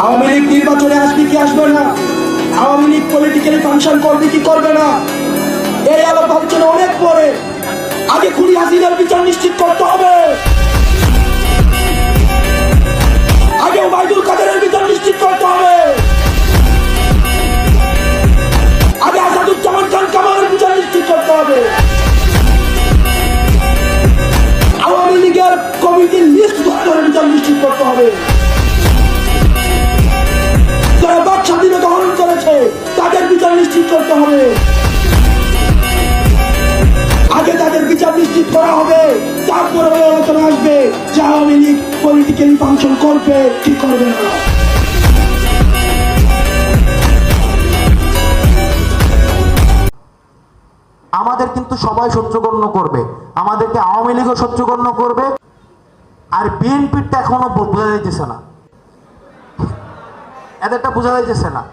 আওয়ামী লীগ নির্বাচনে আসবে কি আসবে না, আওয়ামী লীগ পলিটিক্যালি ফাংশন করবে কি করবে না, এই আলাপ আলোচনা অনেক পরে। আগে খুনি হাসিনার বিচার নিশ্চিত করতে হবে, আগে ওবায়দুল কাদেরের বিচার নিশ্চিত করতে হবে, আগে আসাদুজ্জামান খান কামালের বিচার নিশ্চিত করতে হবে, আওয়ামী লীগের কমিটির লিস্ট ধরে বিচার নিশ্চিত করতে হবে, যারা বাক স্বাধীনতা হরণ করেছে তাদের বিচার নিশ্চিত করতে হবে, আগে তাদের বিচার নিশ্চিত করা হবে, তারপরে ওই আলোচনা আসবে যে আওয়ামী লীগ পলিটিক্যালি ফাংশন করবে কি করবে না। আমাদের কিন্তু সবাই সহ্যগণ্য করবে, আমাদেরকে আওয়ামী লীগও সহ্যগণ্য করবে, আর বিএনপিটা এখনো বোঝা যাইতেছে না, এদেরটা বোঝা যাইতেছে না।